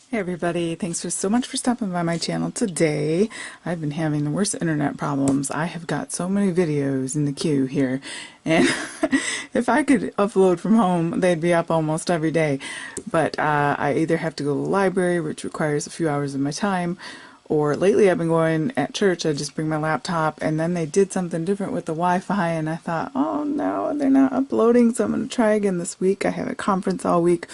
Hey everybody, thanks so much for stopping by my channel today. I've been having the worst internet problems. I have got so many videos in the queue here, and if I could upload from home, they'd be up almost every day. But I either have to go to the library, which requires a few hours of my time, or lately I've been going at church. I just bring my laptop, and then they did something different with the Wi-Fi, and I thought, oh no, they're not uploading, so I'm going to try again this week. I have a conference all week,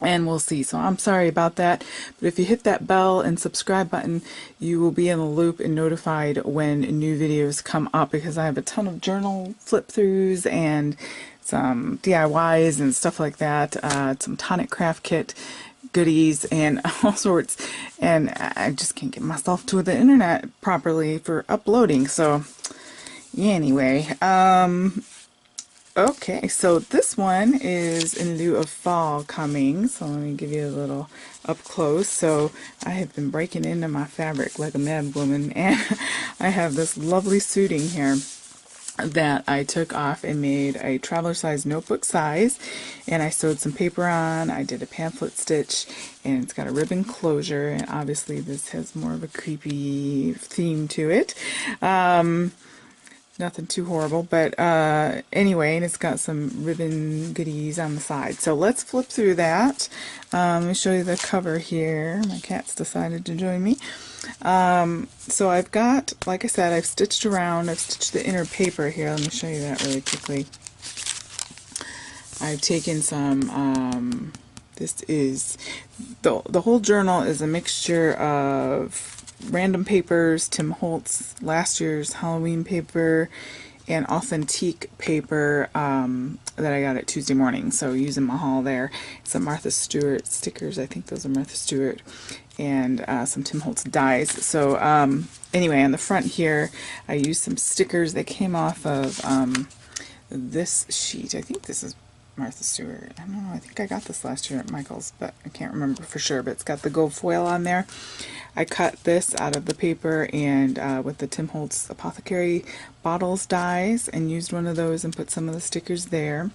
and we'll see. So I'm sorry about that, but if you hit that bell and subscribe button, you will be in the loop and notified when new videos come up, because I have a ton of journal flip throughs and some DIYs and stuff like that, some tonic craft kit goodies and all sorts, and I just can't get myself to the internet properly for uploading. So anyway, okay, so this one is in lieu of fall coming, so let me give you a little up close. So I have been breaking into my fabric like a mad woman, and I have this lovely suiting here that I took off and made a traveler size notebook size, and I sewed some paper on. I did a pamphlet stitch, and it's got a ribbon closure, and obviously this has more of a creepy theme to it. Nothing too horrible, but anyway, and it's got some ribbon goodies on the side. So let's flip through that. Let me show you the cover here. My cat's decided to join me. So I've got, like I said, I've stitched around. I've stitched the inner paper here. Let me show you that really quickly. I've taken some, this is, the whole journal is a mixture of random papers, Tim Holtz last year's Halloween paper, and authentique paper that I got at Tuesday morning. So using my haul there, some Martha Stewart stickers, I think those are Martha Stewart, and some Tim Holtz dies. So anyway, on the front here, I used some stickers that came off of this sheet. I think this is Martha Stewart. I don't know, I think I got this last year at Michael's, but I can't remember for sure, but it's got the gold foil on there. I cut this out of the paper and with the Tim Holtz Apothecary bottles dies, and used one of those and put some of the stickers there.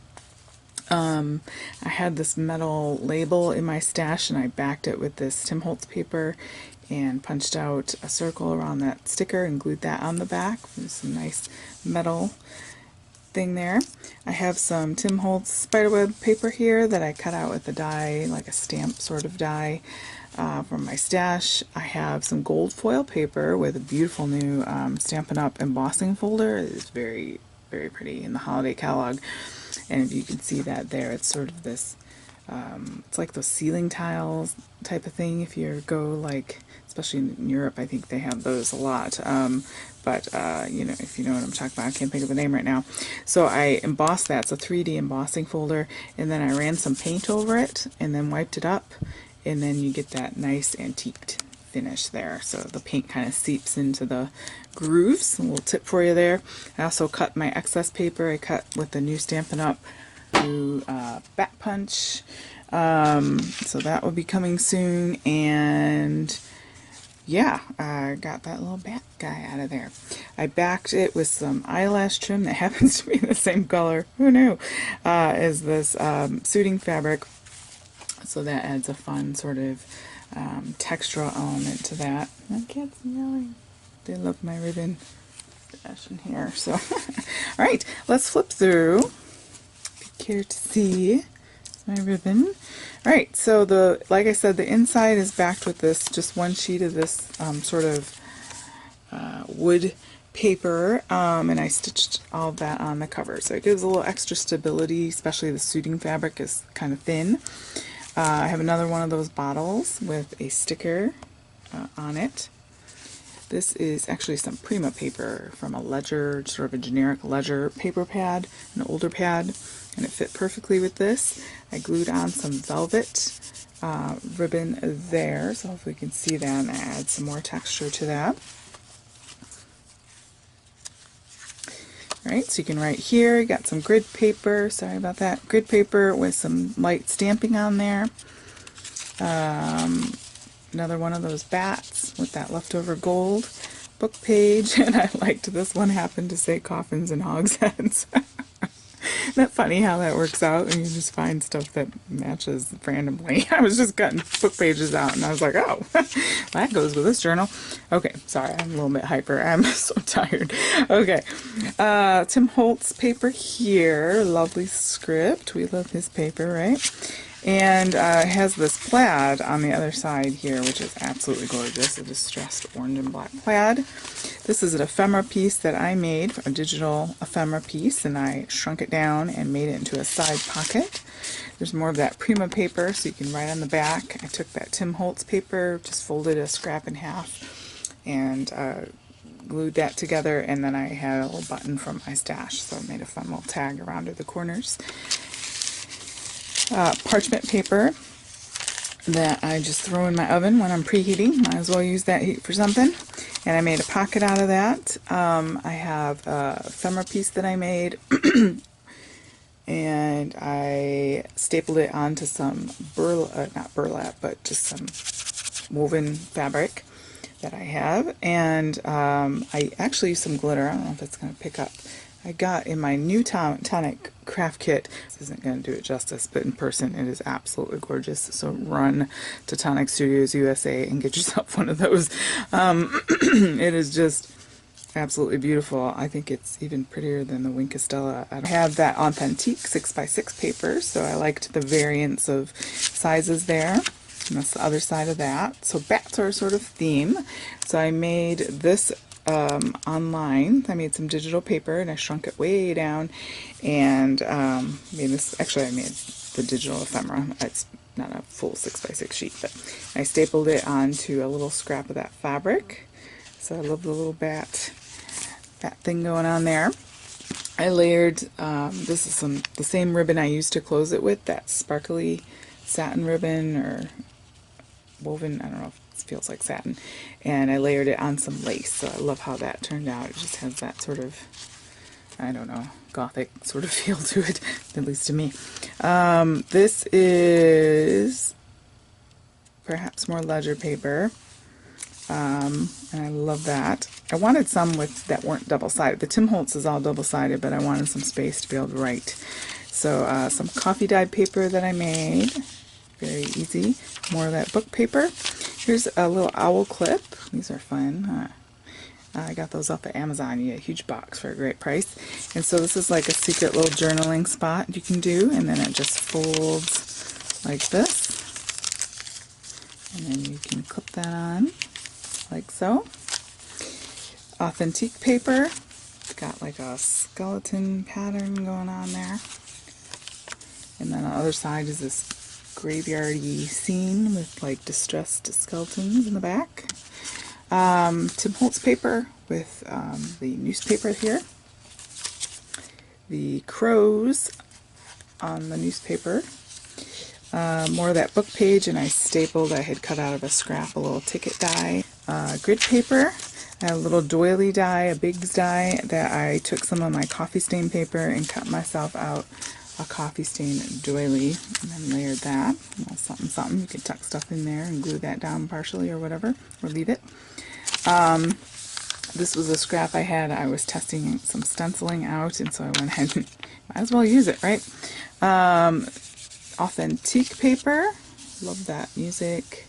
I had this metal label in my stash, and I backed it with this Tim Holtz paper and punched out a circle around that sticker and glued that on the back. There's some nice metal thing there. I have some Tim Holtz spiderweb paper here that I cut out with a die, like a stamp sort of die, from my stash. I have some gold foil paper with a beautiful new Stampin' Up! Embossing folder. It is very, very pretty in the holiday catalog. And if you can see that there, it's sort of this, it's like those ceiling tiles type of thing. If you go, like, especially in Europe, I think they have those a lot. But you know, if you know what I'm talking about, I can't think of the name right now. So I embossed that. It's a 3D embossing folder, and then I ran some paint over it and then wiped it up, and then you get that nice antiqued finish there. So the paint kind of seeps into the grooves. A little tip for you there. I also cut my excess paper. I cut with the new Stampin' Up! New bat punch. So that will be coming soon, and yeah, I got that little bat guy out of there. I backed it with some eyelash trim that happens to be the same color, who knew, as this suiting fabric. So that adds a fun sort of textural element to that. My cat's yelling. They love my ribbon dash in here. So, alright, let's flip through. Be care to see my ribbon. Alright, so like I said, the inside is backed with this, just one sheet of this sort of wood paper, and I stitched all of that on the cover. So it gives a little extra stability, especially the suiting fabric is kind of thin. I have another one of those bottles with a sticker on it. This is actually some Prima paper from a ledger, sort of a generic ledger paper pad, an older pad, and it fit perfectly with this. I glued on some velvet ribbon there, so hopefully you can see that, and I add some more texture to that. Alright, so you can write here. You got some grid paper, sorry about that, grid paper with some light stamping on there. Another one of those bats with that leftover gold book page, and I liked this one happened to say coffins and hogsheads. Isn't that funny how that works out and you just find stuff that matches randomly? I was just cutting book pages out and I was like, oh, that goes with this journal. Okay, sorry, I'm a little bit hyper. I'm so tired. Okay, Tim Holtz paper here. Lovely script. We love his paper, right? And it has this plaid on the other side here, which is absolutely gorgeous. A distressed orange and black plaid. This is an ephemera piece that I made, a digital ephemera piece, and I shrunk it down and made it into a side pocket. There's more of that Prima paper, so you can write on the back. I took that Tim Holtz paper, just folded a scrap in half, and glued that together, and then I had a little button from my stash, so I made a fun little tag around at the corners. Parchment paper that I just throw in my oven when I'm preheating. Might as well use that heat for something. And I made a pocket out of that. I have a ephemera piece that I made, and I stapled it onto some not burlap, but just some woven fabric that I have. And I actually used some glitter. I don't know if it's going to pick up. I got in my new tonic craft kit. This isn't going to do it justice, but in person it is absolutely gorgeous. So run to Tonic Studios USA and get yourself one of those. It is just absolutely beautiful. I think it's even prettier than the Wink Estella. I have that authentic 6x6 paper, so I liked the variance of sizes there. And that's the other side of that. So bats are a sort of theme. So I made this online. I made some digital paper and I shrunk it way down and made this. Actually, I made the digital ephemera. It's not a full 6x6 sheet, but I stapled it onto a little scrap of that fabric. So I love the little bat thing going on there. I layered, this is the same ribbon I used to close it with, that sparkly satin ribbon or woven, I don't know if it feels like satin, and I layered it on some lace. So I love how that turned out. It just has that sort of, I don't know, gothic sort of feel to it, at least to me. This is perhaps more ledger paper, and I love that. I wanted some that weren't double-sided. The Tim Holtz is all double-sided, but I wanted some space to be able to write. So some coffee dyed paper that I made. Very easy. More of that book paper. Here's a little owl clip. These are fun. I got those off of Amazon. You get a huge box for a great price. And so this is like a secret little journaling spot you can do, and then it just folds like this. And then you can clip that on like so. Authentic paper. It's got like a skeleton pattern going on there. And then on the other side is this graveyardy scene with like distressed skeletons in the back. Tim Holtz paper with the newspaper here. The crows on the newspaper. More of that book page, and I stapled, I had cut out of a scrap a little ticket die. Grid paper. I have a little doily die, a Biggs die, that I took some of my coffee stain paper and cut myself out a coffee stain doily and then layered that. A little something something. You could tuck stuff in there and glue that down partially or whatever, or leave it. This was a scrap I had. I was testing some stenciling out, and so I went ahead and might as well use it, right? Authentic paper. Love that music.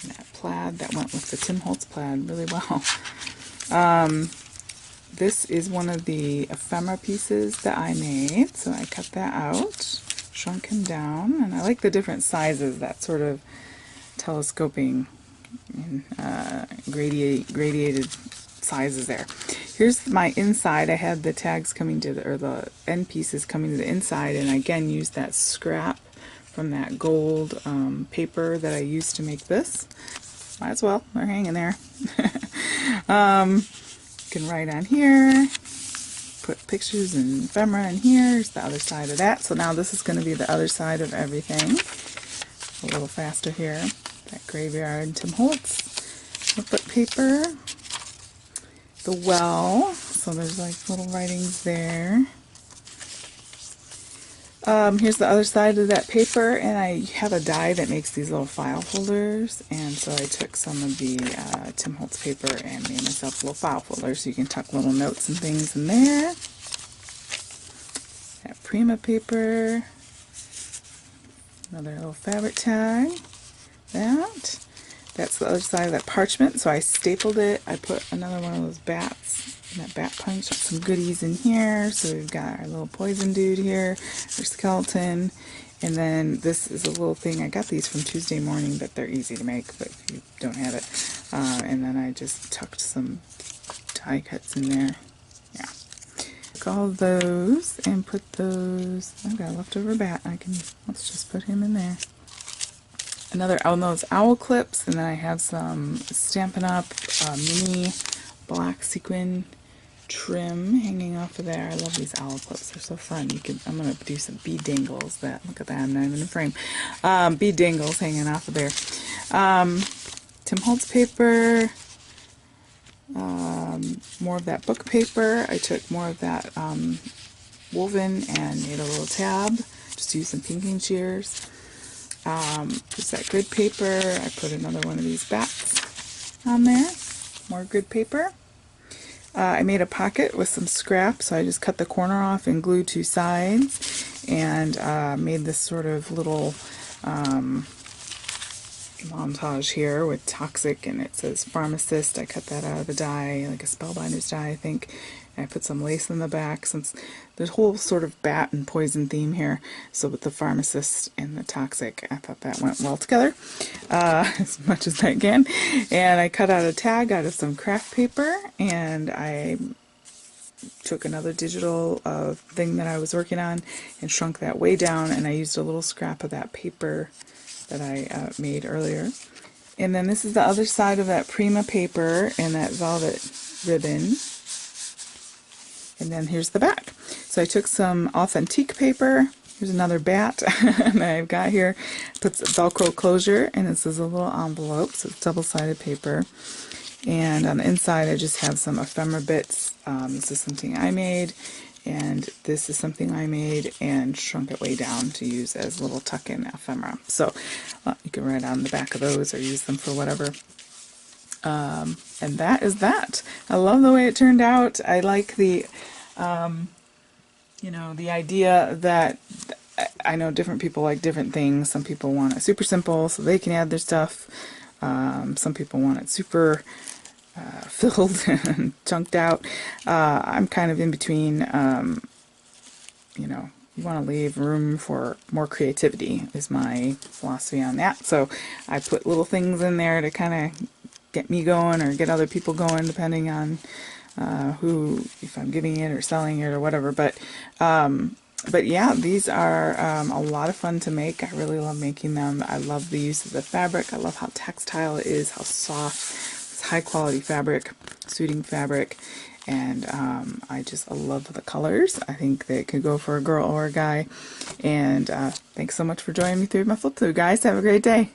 And that plaid that went with the Tim Holtz plaid really well. This is one of the ephemera pieces that I made, so I cut that out, shrunk him down, and I like the different sizes, that sort of telescoping and gradiated sizes there. Here's my inside. I had the tags coming to or the end pieces coming to the inside, and I again used that scrap from that gold paper that I used to make this. Might as well, they're hanging there. You can write on here, put pictures and ephemera in here. Here's the other side of that. So now this is going to be the other side of everything. A little faster here. That graveyard Tim Holtz book paper. The well. So there's like little writings there. Here's the other side of that paper, and I have a die that makes these little file holders, and so I took some of the Tim Holtz paper and made myself a little file folder so you can tuck little notes and things in there. Prima paper, another little fabric tag, that's the other side of that parchment, so I stapled it. I put another one of those bats, that bat punch, some goodies in here. So we've got our little poison dude here, our skeleton, and then this is a little thing. I got these from Tuesday Morning, but they're easy to make, but if you don't have it. And then I just tucked some die cuts in there. Yeah. Took all of those and put those, I've got a leftover bat. Let's just put him in there. Another on those owl clips, and then I have some Stampin' Up! Mini black sequin trim hanging off of there. I love these owl clips; they're so fun. I'm gonna do some bead dangles. Look at that! I'm not even in frame. Bead dangles hanging off of there. Tim Holtz paper. More of that book paper. I took more of that woven and made a little tab. Just used some pinking shears. Just that grid paper. I put another one of these bats on there. More grid paper. I made a pocket with some scrap, so I just cut the corner off and glued two sides, and made this sort of little montage here with toxic, and it says pharmacist. I cut that out of a die, like a spellbinder's die, I think. And I put some lace in the back, since there's a whole sort of bat and poison theme here. So with the pharmacist and the toxic, I thought that went well together, as much as I can. And I cut out a tag out of some craft paper, and I took another digital thing that I was working on and shrunk that way down, and I used a little scrap of that paper that I made earlier. And then this is the other side of that Prima paper and that velvet ribbon. And then here's the back. So I took some authentique paper. Here's another bat that I've got here. Puts Velcro closure, and this is a little envelope, so it's double-sided paper. And on the inside I just have some ephemera bits. This is something I made, and this is something I made and shrunk it way down to use as little tuck-in ephemera. So you can write on the back of those or use them for whatever. And that is that. I love the way it turned out. I like the, you know, the idea that I know different people like different things. Some people want it super simple so they can add their stuff. Some people want it super filled and chunked out. I'm kind of in between. You know, you want to leave room for more creativity is my philosophy on that. So I put little things in there to kind of get me going or get other people going, depending on if I'm giving it or selling it or whatever. But yeah, these are a lot of fun to make. I really love making them. I love the use of the fabric. I love how textile it is, how soft. It's high quality fabric, suiting fabric, and I love the colors. I think they could go for a girl or a guy. And thanks so much for joining me through my flip through, guys. Have a great day.